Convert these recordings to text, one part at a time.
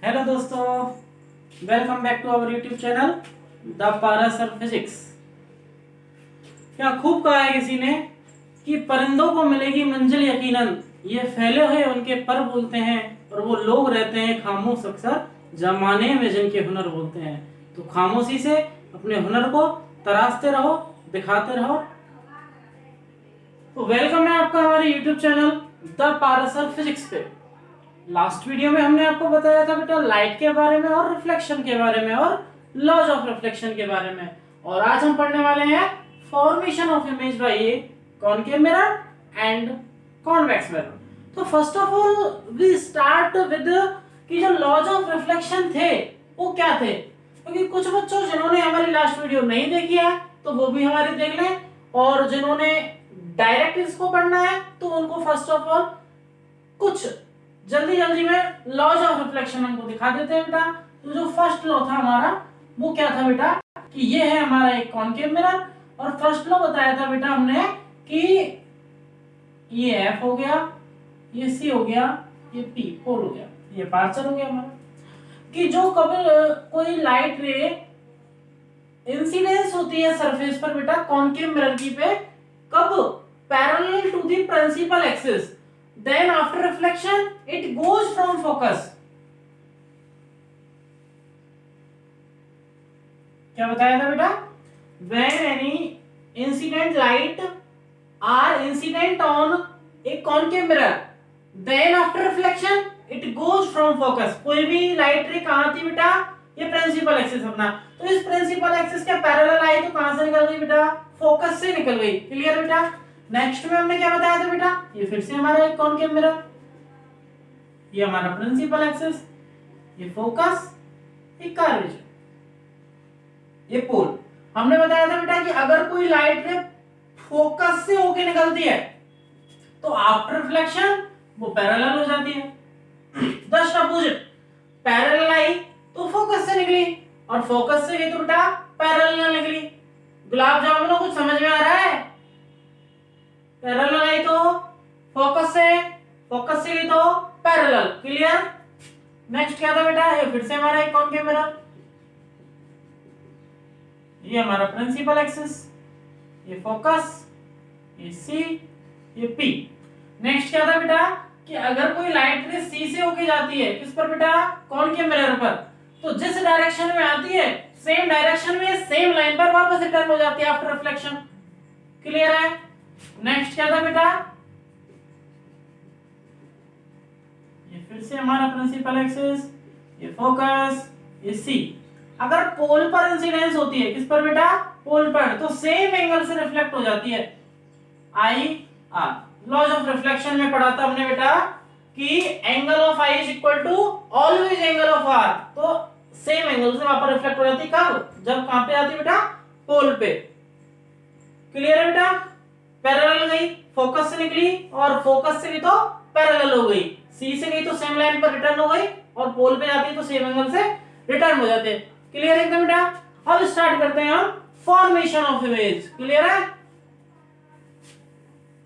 Hello दोस्तों, welcome back to our YouTube channel the Parasar physics. क्या खूब कहा है किसी ने कि परिंदों को मिलेगी मंजिल यकीनन, ये फैले हुए उनके पर बोलते हैं और वो लोग रहते हैं खामोश, अक्सर जमाने में जिनके हुनर बोलते हैं। तो खामोशी से अपने हुनर को तराशते रहो, दिखाते रहो। तो वेलकम है आपका हमारे YouTube channel the Parasar physics पे। लास्ट वीडियो में हमने आपको बताया था बेटा लाइट के बारे में और रिफ्लेक्शन के बारे में और लॉज ऑफ रिफ्लेक्शन के बारे में, और आज हम पढ़ने वाले हैं formation of image by a concave mirror and convex mirror. तो first of all we start with कि जो लॉज ऑफ रिफ्लेक्शन थे वो क्या थे, क्योंकि कुछ बच्चों जिन्होंने हमारी लास्ट वीडियो नहीं देखी है तो वो भी हमारी देख लें, और जिन्होंने डायरेक्ट इसको पढ़ना है तो उनको फर्स्ट ऑफ ऑल कुछ जल्दी जल्दी में लॉज ऑफ रिफ्लेक्शन हमको दिखा देते हैं बेटा। तो जो फर्स्ट लॉ था हमारा वो क्या था बेटा कि ये है हमारा एक कॉनकेव मिरर, और फर्स्ट लॉ बताया था बेटा हमने कि ये एफ हो गया, ये सी हो गया, ये पी पोल हो गया, ये पार्चर हो गया हमारा, कि जो कभी कोई लाइट रे इंसिडेंस होती है सरफेस पर बेटा कॉनकेव मिरर की पे, कब parallel to the principal axis, then after reflection it goes from focus। क्या बताया था बेटा, when any incident light are incident on a concave mirror, then after reflection it goes from focus। कोई भी light रे कहां थी बेटा, ये प्रिंसिपल एक्सिस अपना, तो इस प्रिंसिपल एक्सिस के पैरेलल आई तो कहां से निकल गई बेटा, फोकस से निकल गई। क्लियर बेटा। नेक्स्ट में हमने क्या बताया था बेटा, ये फिर से हमारा एक कॉनकेव मिरर, ये हमारा प्रिंसिपल एक्सिस, ये फोकस, ये कर्वेचर, ये पोल। हमने बताया था बेटा कि अगर कोई लाइट रे फोकस से होके निकलती है तो आफ्टर रिफ्लेक्शन वो पैरेलल हो जाती है। जस्ट अपोजिट, पैरेलल आई तो फोकस से निकली, और फोकस से गई तो बेटा पैरेलल निकली। गुलाब जामुन कुछ समझ में आ रहा है? पैरेलल आई तो फोकस से गई तो पैरेलल। क्लियर। नेक्स्ट क्या था बेटा, ये फिर से हमारा एक कॉनकेव मिरर, ये हमारा प्रिंसिपल एक्सिस, ये फोकस, ये सी, ये पी। नेक्स्ट क्या था बेटा कि अगर कोई लाइट रे सी से होके जाती है किस पर बेटा, कॉनकेव मिरर पर, तो जिस डायरेक्शन में आती है सेम डायरेक्शन में सेम लाइन पर वापस रिटर्न हो जाती है आफ्टर रिफ्लेक्शन। क्लियर है। नेक्स्ट क्या था बेटा, ये फिर से हमारा प्रिंसिपल एक्सिस, ये फोकस, ये सी। अगर पोल पर इंसिडेंस होती है किस पर बेटा, पोल पर, तो सेम एंगल से रिफ्लेक्ट हो जाती है i r. Laws of reflection में पढ़ा था हमने बेटा कि angle of i is equal to always angle of r, तो सेम एंगल से वापस रिफ्लेक्ट हो जाती है कब, जब कहां पे आती है बेटा, पोल पे। क्लियर है बेटा। पैरेलल गई, फोकस से निकली, और फोकस से गई तो पैरेलल हो गई, सी से गई तो सेम लाइन पर रिटर्न हो गई, और पोल पे जाती है तो सेम एंगल से रिटर्न हो जाते हैं। क्लियर है एकदम बेटा। अब स्टार्ट करते हैं हम फॉर्मेशन ऑफ इमेज। क्लियर है।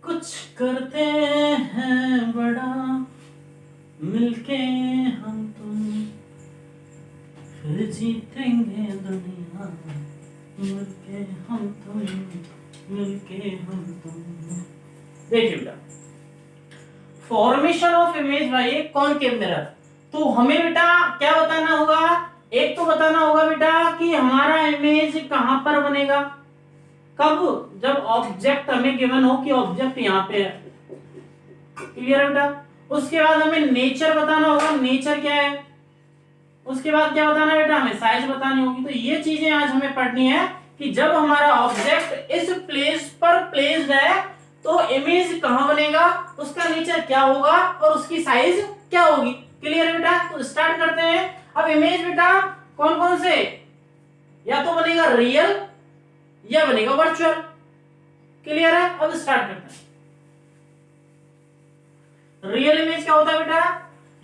कुछ करते हैं बड़ा मिलके हम तुम, फिर जीतेंगे दुनिया मिलके हम तुम, मिलके हम तुम। देखिए बेटा, formation of image by a concave mirror, तो हमें बेटा क्या बताना होगा, एक तो बताना होगा बेटा कि हमारा इमेज कहां पर बनेगा, कब, जब ऑब्जेक्ट हमें गिवन हो कि ऑब्जेक्ट यहां पे है। क्लियर है बेटा। उसके बाद हमें नेचर बताना होगा, नेचर क्या है। उसके बाद क्या बताना है बेटा, हमें साइज बतानी होगी। तो ये चीजें आज हमें पढ़नी है कि जब हमारा ऑब्जेक्ट इस प्लेस पर प्लेस्ड है तो इमेज कहां बनेगा, उसका नेचर क्या होगा और उसकी साइज क्या होगी। क्लियर है बेटा। तो स्टार्ट करते हैं। अब इमेज बेटा कौन कौन से, या तो बनेगा रियल या बनेगा वर्चुअल। क्लियर है। अब स्टार्ट करते हैं। रियल इमेज क्या होता है बेटा,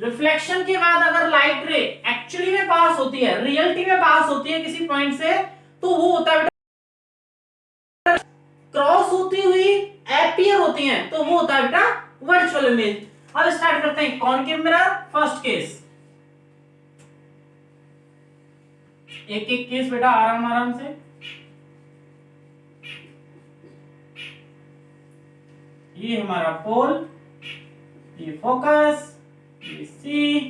रिफ्लेक्शन के बाद अगर लाइट रे एक्चुअली में पास होती है, रियलिटी में पास होती है किसी पॉइंट से, तो वो होता है बेटा क्रॉस होती हुई एपियर होती हैं, तो वो होता है बेटा वर्चुअल इमेज। अब स्टार्ट करते हैं कॉनकेव मिरर। फर्स्ट केस, एक एक केस बेटा आराम आराम से। ये हमारा पोल, ये फोकस, ये सी,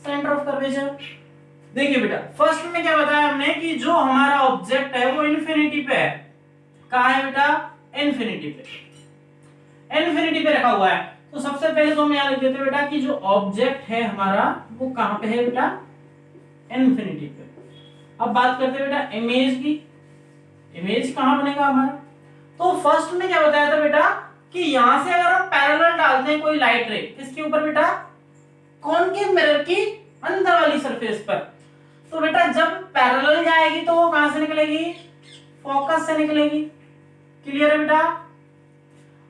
सेंटर ऑफ कर्वेचर। देखिए बेटा फर्स्ट में क्या बताया हमने कि जो हमारा ऑब्जेक्ट है वो इन्फिनिटी पे है। कहाँ है बेटा? इन्फिनिटी पे, इन्फिनिटी पे रखा हुआ है। तो सबसे पहले तो हम यहाँ लिख देते हैं बेटा कि जो ऑब्जेक्ट है हमारा वो कहाँ पे है बेटा? इन्फिनिटी पे। अब बात करते हैं बेटा इमेज की। इमेज कहाँ बनेगा हमारा? तो फर्स्ट में क्या बताया था बेटा कि यहां से अगर हम पैरेलल डालते हैं कोई लाइट रे, किसके ऊपर बेटा? कॉनकेव मिरर की अंदर वाली सरफेस पर। तो बेटा जब पैरेलल जाएगी तो वो कहां से निकलेगी? फोकस से निकलेगी। क्लियर है बेटा?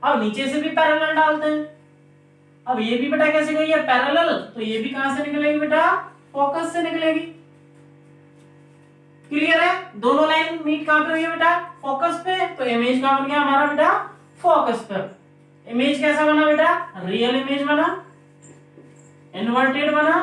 अब नीचे से भी पैरेलल डालते हैं। अब ये भी बेटा कैसे गई है? पैरेलल, तो ये भी कहां से निकलेगी बेटा? फोकस से निकलेगी। क्लियर है? दोनों लाइन मीट कहां पे हुई है बेटा? फोकस पे। तो इमेज कहां बन गया हमारा बेटा? फोकस पर। इमेज कैसा बना बेटा? रियल इमेज बना, इन्वर्टेड बना,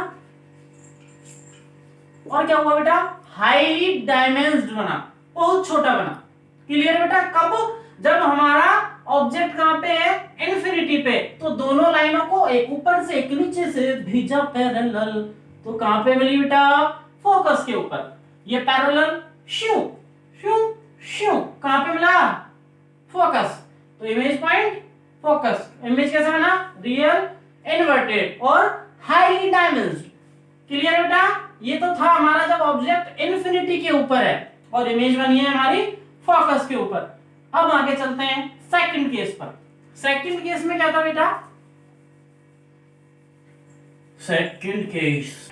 और क्या हुआ बेटा? हाईली डायमेंस्ड बना, बहुत छोटा बना। क्लियर बेटा? कब? जब हमारा ऑब्जेक्ट कहां पे है? इन्फिनिटी पे। तो दोनों लाइनों को एक ऊपर से एक नीचे से भेजा पैरेलल, तो कहां पे मिली बेटा? फोकस के ऊपर। ये पैरेलल श्यू श्यू श्यू कहां पे मिला? फोकस। तो इमेज पॉइंट फोकस। इमेज कैसा बना? रियल, इन्वर्टेड और हाईली डायमेंस्ड। क्लियर बेटा? ये तो था हमारा जब ऑब्जेक्ट इन्फिनिटी के ऊपर है और इमेज बनी है हमारी फोकस के ऊपर। अब आगे चलते हैं सेकंड केस पर। सेकंड केस में क्या था बेटा? सेकंड केस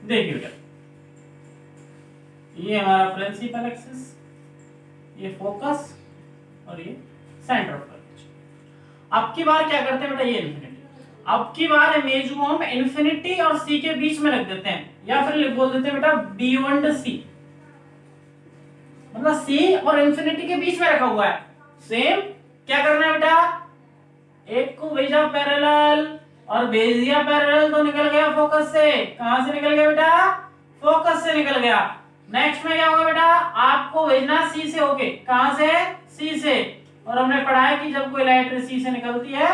देखिए बेटा, ये हमारा प्रिंसिपल एक्सिस, ये फोकस और ये सेंटर ऑफ कर्वेचर। अब की बार क्या करते हैं बेटा? ये इन्फिनिटी। अब की बार इमेज को हम इन्फिनिटी और सी के बीच में रख देते हैं, या फिर बोल देते हैं बेटा बियॉन्ड सी। मतलब सी और इन्फिनिटी के बीच में रखा हुआ है। सेम क्या करना है बेटा? एक को भेजा पैरेलल और भेज दिया पैरेलल, तो निकल गया फोकस से। कहां से निकल गया बेटा? फोकस से निकल गया। नेक्स्ट में क्या होगा बेटा? आपको भेजना सी से होके। कहां से? सी से। और हमने पढ़ा है कि जब कोई लाइट सी से निकलती है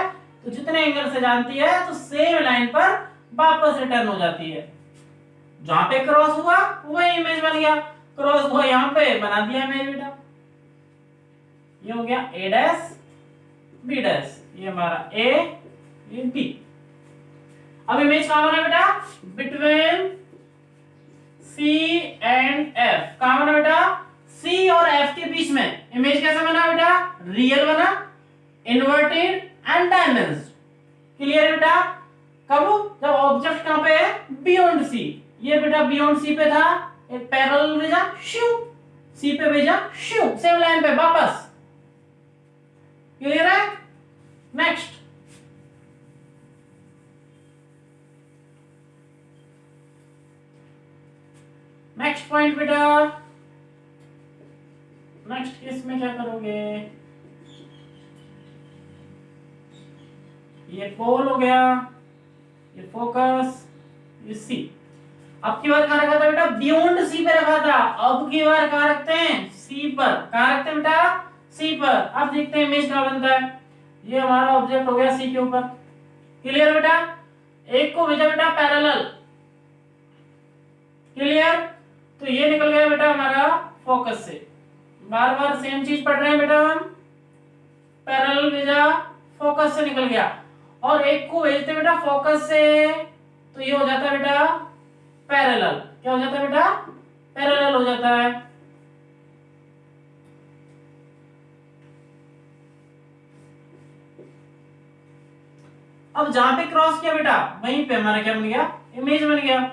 तो जितने एंगल से जानती है तो सेम लाइन पर वापस रिटर्न हो जाती है। जहां पे क्रॉस हुआ वही इमेज बन गया, क्रॉस हुआ यहां पे, बना दिया इमेज बेटा। ये हो गया ए डैश बी डैश, ये हमारा ए, ये बी। अब इमेज कहां बना बेटा? Between C and F. कहां बना बेटा? सी और एफ के बीच में। इमेज कैसा बना बेटा? रियल बना, इन्वर्टेड एंड डायमेंस्ड। क्लियर है बेटा? कब? जब ऑब्जेक्ट कहां पे है? Beyond C. ये बेटा बियॉन्ड सी पे था, एक पैरेलल भेजा शू, सी पे भेजा शू, सेम लाइन पे वापस। क्लियर है? नेक्स्ट नेक्स्ट पॉइंट बेटा, नेक्स्ट केस में क्या करोगे? ये पोल हो गया, ये फोकस, ये सी। अब की बार कहां रखा था बेटा? बियॉन्ड सी पे रखा था। अब की बार कहां रखते हैं? सी पर। कहां रखते हैं बेटा? सी पर। अब देखते हैं इमेज कहां बनता है। ये हमारा ऑब्जेक्ट हो गया सी के ऊपर। क्लियर बेटा? एक को भेजा बेटा पैरेलल। क्लियर? तो ये निकल गया बेटा हमारा फोकस से। बार बार सेम चीज पढ़ रहे हैं बेटा हम। पैरेलल भेजा, फोकस से निकल गया। और एक को भेजते बेटा फोकस से, तो ये हो जाता है बेटा पैरेलल। क्या हो जाता है बेटा? पैरेलल हो जाता है। अब जहां पे क्रॉस किया बेटा वहीं पे हमारा क्या बन गया? इमेज बन गया।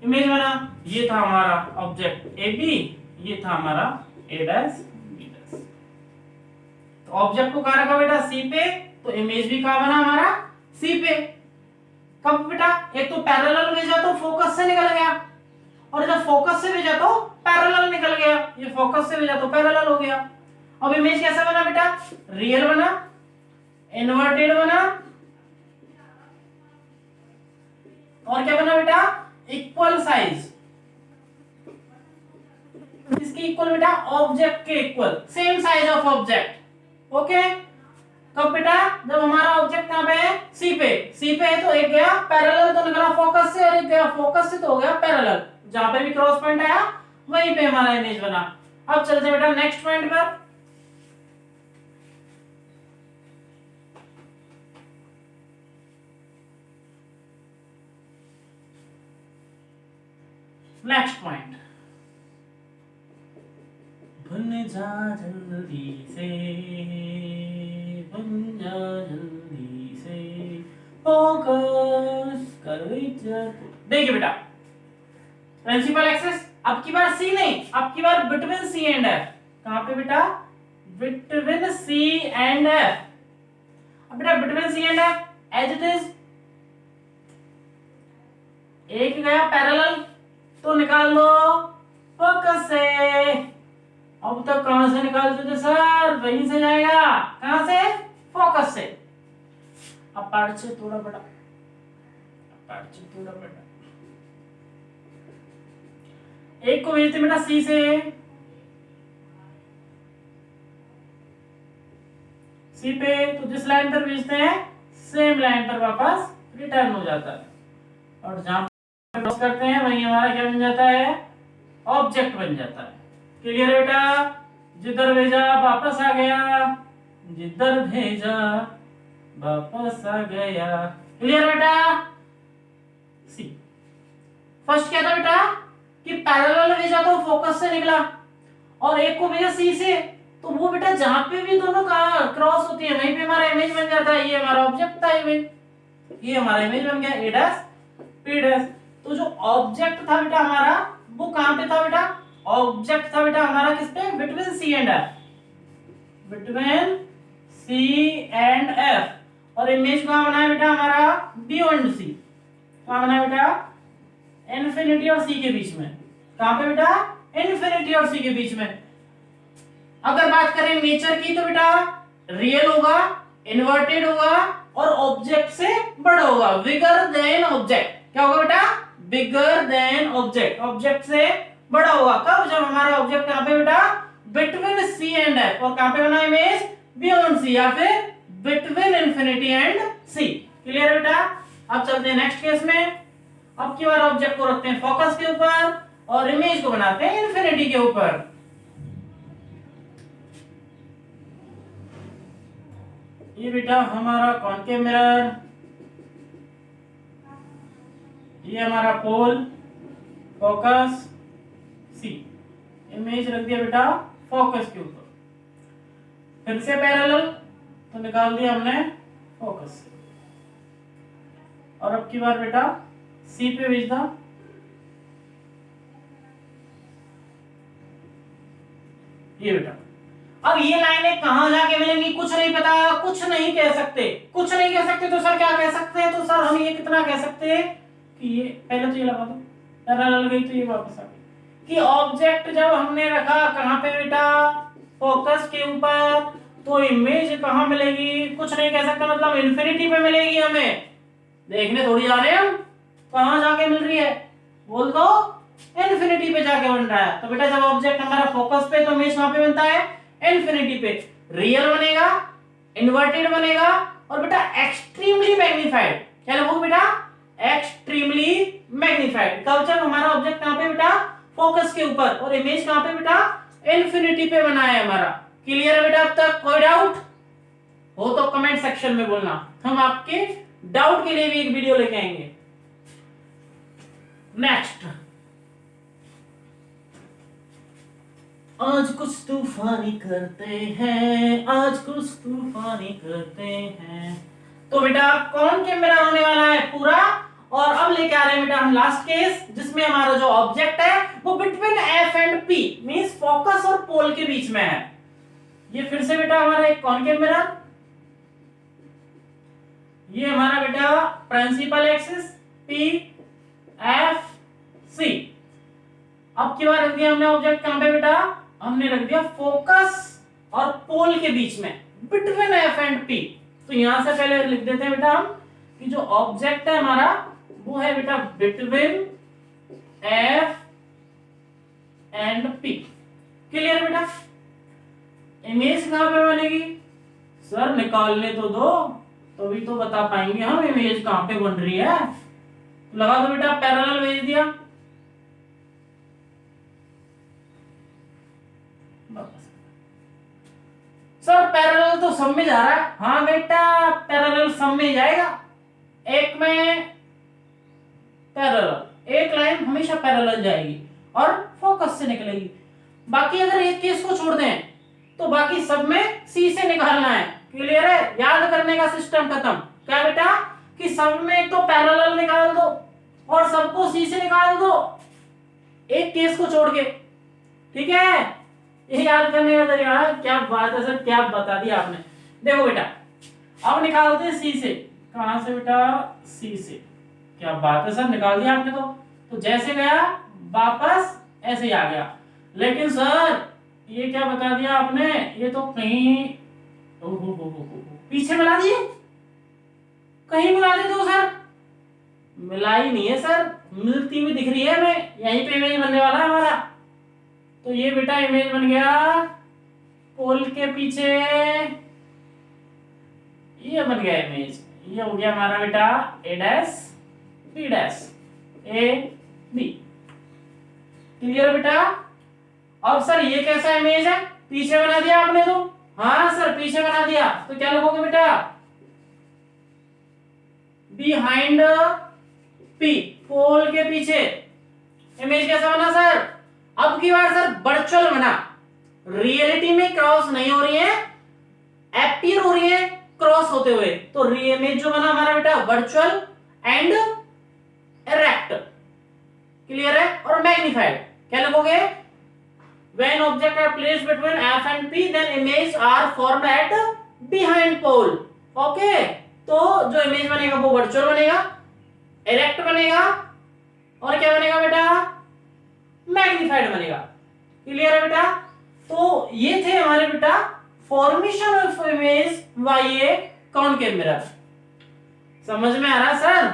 इमेज बना। ये था हमारा ऑब्जेक्ट ए बी, ये था हमारा ए डैश बी डैश। तो ऑब्जेक्ट को कहां रखा बेटा? सी पे, तो इमेज भी कहां बना हमारा? सी पे। कब बेटा, एक तो पैरेलल भेजा तो फोकस से निकल गया, और जब फोकस से भेजा तो पैरेलल निकल गया, ये फोकस से भेजा तो पैरेलल हो गया। अब इमेज कैसा बना बेटा, रियल बना, इन्वर्टेड बना, और क्या बना बेटा, इक्वल साइज, इसके इक्वल बेटा, ऑब्जेक्ट के equal, same size of object. Okay, कब बेटा, जब हमारा ऑब्जेक्ट कहां पे है, सी पे। सी पे है तो एक गया पैरेलल तो निकला फोकस से, और एक गया फोकस से तो हो गया पैरेलल, जहां पे भी क्रॉस पॉइंट आया वहीं पे हमारा इमेज बना। अब चलते हैं बेटा नेक्स्ट पॉइंट पर। नेक्स्ट पॉइंट, बन जा जल्दी से, बन जा जल्दी से, फोकस कर। देखिए बेटा, प्रिंसिपल एक्सिस अब की बार सी नहीं, अब की बार बिटवीन सी एंड एफ। कहां पे बेटा, बिटवीन सी एंड एफ। अब बेटा between C and F as it is, एक गया पैरेलल तो निकाल दो फोकस से। अब तक कहां से निकालते थे सर, वहीं से जाएगा, कहां से, फोकस से। अब पार्ट से थोड़ा बड़ा, पार्ट से थोड़ा बड़ा, एक को भेजते बेटा सी से, सी पे, तो जिस लाइन पर भेजते हैं सेम लाइन पर वापस रिटर्न हो जाता है, और जहां क्रॉस करते हैं वहीं हमारा क्या बन जाता है, ऑब्जेक्ट बन जाता है। क्लियर बेटा, जिधर भेजा वापस आ गया, जिधर भेजा वापस आ गया। क्लियर बेटा, सी। फर्स्ट क्या था बेटा कि पैरेलल भेजा तो फोकस से निकला, और एक को भेजा सी से, तो वो बेटा जहां पे भी दोनों का क्रॉस होती है वहीं पे हमारा इमेज बन जाता है। ये हमारा ऑब्जेक्ट था इमेज, ये हमारा इमेज बन गया ए डैश पी डैश। तो जो ऑब्जेक्ट था बेटा हमारा वो कहां पे था बेटा, ऑब्जेक्ट था बेटा हमारा किस पे, between C and F, between C and F. और इमेज कहां बना है बेटा हमारा, बियॉन्ड सी। कहां बना है बेटा, इन्फिनिटी और सी के बीच में। कहां पे बेटा, इन्फिनिटी और सी के बीच में। अगर बात करें नेचर की तो बेटा रियल होगा, इन्वर्टेड होगा, और ऑब्जेक्ट से बड़ा होगा, बिगर देन ऑब्जेक्ट। क्या होगा बेटा, बिगर देन ऑब्जेक्ट, ऑब्जेक्ट से बड़ा होगा। कब, जब हमारा ऑब्जेक्ट कहां पे बेटा, बिटवीन सी एंड एफ, और कहां पे बना इमेज, बियॉन्ड सी, या फिर between infinity and C. Clear बेटा, अब चलते हैं नेक्स्ट केस में। अब की बार ऑब्जेक्ट को रखते हैं फोकस के ऊपर, और इमेज को बनाते हैं इंफिनिटी के ऊपर। ये बेटा हमारा कॉन्केव मिरर, ये हमारा पोल, फोकस सी, इमेज रख दिया बेटा फोकस के ऊपर। फिर से पैरेलल तो निकाल दिया हमने फोकस से, और अब की बार बेटा सी पे भेज दो। ये बेटा, अब ये लाइनें कहां जाके मिलेंगी कुछ नहीं पता, कुछ नहीं कह सकते, कुछ नहीं कह सकते। तो सर क्या कह सकते हैं, तो सर हम ये कितना कह सकते हैं कि ये पहले तो ये लगा दो, पैरेलल गई तो ये वापस आ गई, कि ऑब्जेक्ट जब हमने रखा कहां पे बेटा, फोकस के ऊपर, तो इमेज कहां मिलेगी, कुछ नहीं कह सकते, मतलब इंफिनिटी पे मिलेगी हमें। देखने थोड़ी जा रहे हैं हम, कहां जाके मिल रही है, बोल दो इंफिनिटी पे जाके बन रहा है। तो बेटा जब ऑब्जेक्ट हमारा फोकस पे, तो इमेज कहां पे बनता है, इंफिनिटी पे। रियल बनेगा, इन्वर्टेड बनेगा, और बेटा एक्सट्रीमली मैग्नीफाइड। क्या लिखोगे बेटा, एक्सट्रीमली मैग्नीफाइड। कब, जब हमारा ऑब्जेक्ट कहां पे बेटा, फोकस के ऊपर, और इमेज कहां पे बेटा, इंफिनिटी पे बना है हमारा। क्लियर है बेटा, अब तक कोई डाउट हो तो कमेंट सेक्शन में बोलना, हम आपके डाउट के लिए भी एक वीडियो लेके आएंगे। नेक्स्ट, आज कुछ तूफानी करते हैं, आज कुछ तूफानी करते हैं। तो बेटा कौन कैमरा होने वाला है पूरा, और अब लेके आ रहे हैं बेटा हम लास्ट केस, जिसमें हमारा जो ऑब्जेक्ट है वो between F and P, means focus और पोल के बीच में है। ये फिर से बेटा हमारा एक कॉनकेव मिरर, ये हमारा बेटा principal axis P F C. अब की बार रख दिया हमने ऑब्जेक्ट कहां पे बेटा, हमने रख दिया फोकस और पोल के बीच में, बिटवीन एफ एंड पी। तो यहां से पहले लिख देते हैं बेटा हम कि जो ऑब्जेक्ट है हमारा वो है बेटा between F and P. Clear बेटा। इमेज कहां पे बनेगी सर, निकालने तो दो, तभी तो बता पाएंगे हम इमेज कहां पे बन रही है। तो लगा दो बेटा, पैरेलल भेज दिया। सर पैरेलल तो सब में जा रहा है। हाँ बेटा पैरेलल सब में जाएगा, एक में पैरेलल, एक लाइन हमेशा पैरेलल जाएगी और फोकस से निकलेगी। बाकी अगर एक केस को छोड़ दें तो बाकी सब में सी से निकालना है। क्लियर है, याद करने का सिस्टम खत्म। क्या बेटा कि सब में तो पैरेलल निकाल दो और सबको सी से निकाल दो, एक केस को छोड़ के। ठीक है, ये याद करने का तरीका है। क्या बात है सर, क्या बता दिया आपने। देखो बेटा अब निकालते हैं सी से। कहां से बेटा, सी से। क्या बात है सर, निकाल दिया आपने। तो जैसे गया वापस ऐसे ही आ गया। लेकिन सर ये क्या बता दिया आपने, ये तो कहीं पीछे मिला दिए, कहीं मिला दे दो सर। मिलाई नहीं है सर, मिलती हुई दिख रही है हमें, यहीं पे इमेज बनने वाला है हमारा। तो ये बेटा इमेज बन गया पोल के पीछे, ये बन गया इमेज। ये हो गया हमारा बेटा A dash B dash A B. Clear बेटा। अब सर ये कैसा इमेज है, पीछे बना दिया आपने तो। हाँ सर पीछे बना दिया, तो क्या लिखोगे बेटा, बिहाइंड पी, पोल के पीछे। इमेज कैसा बना सर, अब की बार सर वर्चुअल बना, रियलिटी में क्रॉस नहीं हो रही है, अपीयर हो रही है क्रॉस होते हुए। तो इमेज जो बना हमारा बेटा वर्चुअल एंड इरेक्ट। क्लियर है। और मैग्निफाइड क्या लिखोगे, when objects are placed between f and p then images are formed at behind pole. okay, तो जो इमेज बनेगा वो वर्चुअल बनेगा, इरेक्ट बनेगा और क्या बनेगा बेटा, मैग्निफाइड बनेगा। क्लियर है बेटा। तो ये थे हमारे बेटा formation of image by a concave mirror. समझ में आ रहा है सर,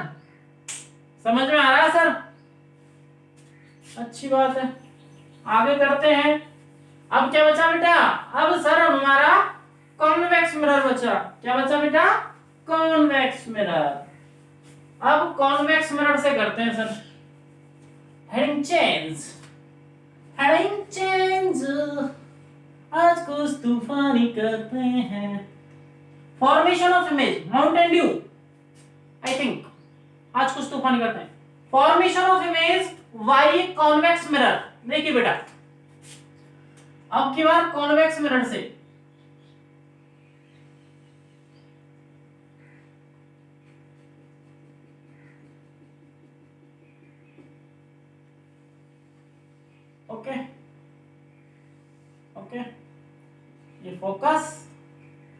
समझ में आ रहा है सर, अच्छी बात है। आगे करते हैं। अब क्या बचा बेटा, अब सर हमारा कॉन्वेक्स मिरर बचा। क्या बचा बेटा, कॉन्वेक्स मिरर। अब कॉन्वेक्स मिरर से करते हैं sir heading change, heading change. आज कुछ तूफानी करते हैं। Formation of image Mountain Dew, I think आज कुछ तूफानी करते हैं। Formation of image by convex mirror. देखिए बेटा अब की बार कॉन्वेक्स मिरर से ओके ओके, ये फोकस,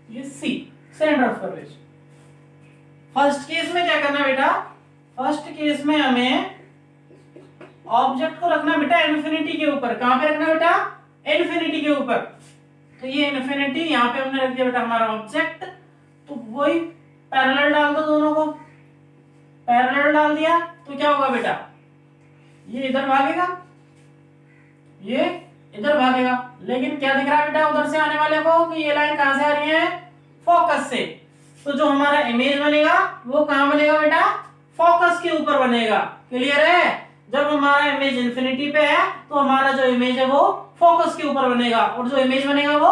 ये C, centre of curvature. First case में क्या करना बेटा, फर्स्ट केस में हमें ऑब्जेक्ट को रखना बेटा इन्फिनिटी के ऊपर। कहां पे रखना बेटा, इन्फिनिटी के ऊपर। तो ये इन्फिनिटी यहां पे हमने रख दिया बेटा हमारा ऑब्जेक्ट। तो वही पैरेलल डाल दो, दोनों को पैरेलल डाल दिया तो क्या होगा बेटा, ये इधर भागेगा, ये इधर भागेगा। लेकिन क्या दिख रहा है बेटा उधर से आने वाले को कि ये लाइन कहां से आ रही है, फोकस से। तो जो हमारा इमेज बनेगा वो कहां बनेगा बेटा, फोकस के ऊपर बनेगा। क्लियर है। जब हमारा इमेज इन्फिनिटी पे है तो हमारा जो इमेज है वो फोकस के ऊपर बनेगा, और जो इमेज बनेगा वो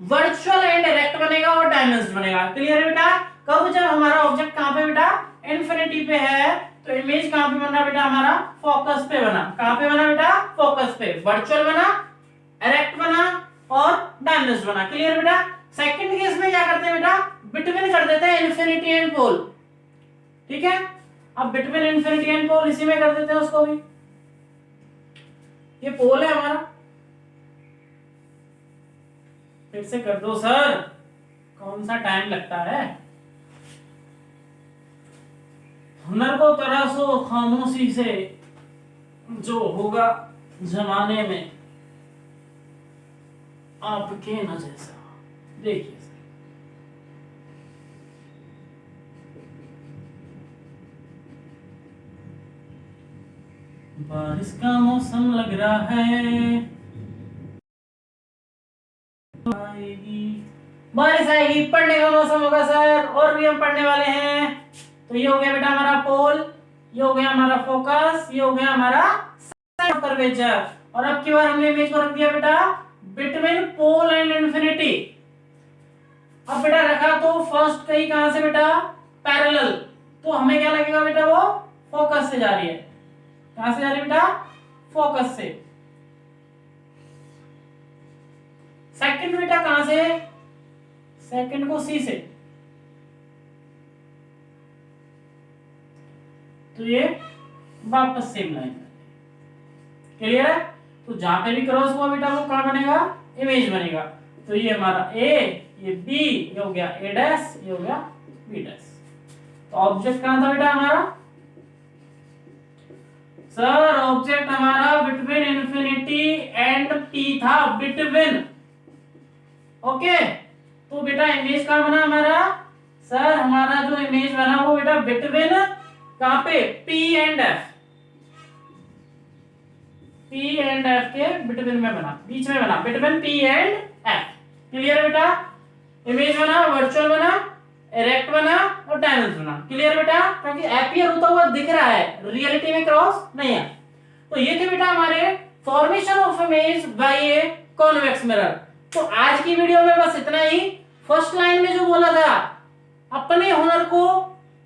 वर्चुअल एंड डायरेक्ट बनेगा और डायमेंशन बनेगा। क्लियर है बेटा। कब, जब हमारा ऑब्जेक्ट कहां पे बेटा, इन्फिनिटी पे है, तो इमेज कहां पे बना बेटा, हमारा फोकस पे बना। कहां पे बना बेटा, फोकस पे। वर्चुअल बना, डायरेक्ट बना और डायमेंशन बना। क्लियर बेटा। सेकंड केस में क्या करते हैं बेटा, बिटवीन कर देते हैं इन्फिनिटी एंड पोल। ठीक है, अब बिटवीन इन्फिनिटी एंड पोल इसी में कर देते हैं उसको भी। ये पोल है हमारा, फिर से कर दो सर, कौन सा टाइम लगता है। हुनर को तराशो खामोशी से, जो होगा जमाने में आपके न जैसा। देखिए सर, बारिश का मौसम लग रहा है, बारिश आएगी, पढ़ने का मौसम होगा सर, और भी हम पढ़ने वाले हैं। तो ये हो गया बेटा हमारा पोल, ये हो गया हमारा फोकस, ये हो गया हमारा कर्वेचर। और अब की बार हमने इमेज को रख दिया बेटा बिटवीन पोल एंड इंफिनिटी। अब बेटा रखा तो फर्स्ट कहीं कहां से बेटा, पैरेलल, तो हमें क्या लगेगा बेटा, वो फोकस से जा रही है। कहां से जा रही है बेटा, फोकस से। सेकंड बेटा कहां से, सेकंड को सी से, तो ये वापस सेम लाइन। क्लियर है? तो जहां पे भी क्रॉस हुआ बेटा वो कहां बनेगा, इमेज बनेगा। तो ये हमारा ए, ये बी, ये हो गया ए डैश, ये हो गया बी डैश। तो ऑब्जेक्ट कहां था बेटा हमारा, सर ऑब्जेक्ट हमारा बिटवीन इंफिनिटी एंड पी था, बिटवीन। ओके, तो बेटा इमेज कहां बना हमारा, सर हमारा जो इमेज बना वो बेटा बिटवीन कहां पे, P and F, P and F के बिटवीन में बना, बीच में बना, between P and F. Clear बेटा? इमेज बना, वर्चुअल बना, इरेक्ट बना और डायमेंशन बना। क्लियर बेटा? क्योंकि अपीयर होता हुआ दिख रहा है, रियलिटी में क्रॉस नहीं है। तो ये थे बेटा हमारे formation of image by a convex mirror. तो आज की वीडियो में बस इतना ही। फर्स्ट लाइन में जो बोला था, अपने हुनर को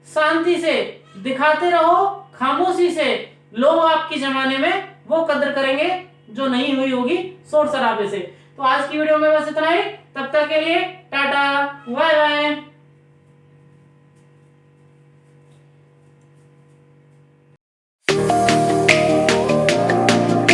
शांति से दिखाते रहो, खामोशी से, लोग आपके जमाने में वो कदर करेंगे जो नहीं हुई होगी शोर शराबे से। तो आज की वीडियो में बस इतना ही। तब तक के लिए टाटा, बाय बाय।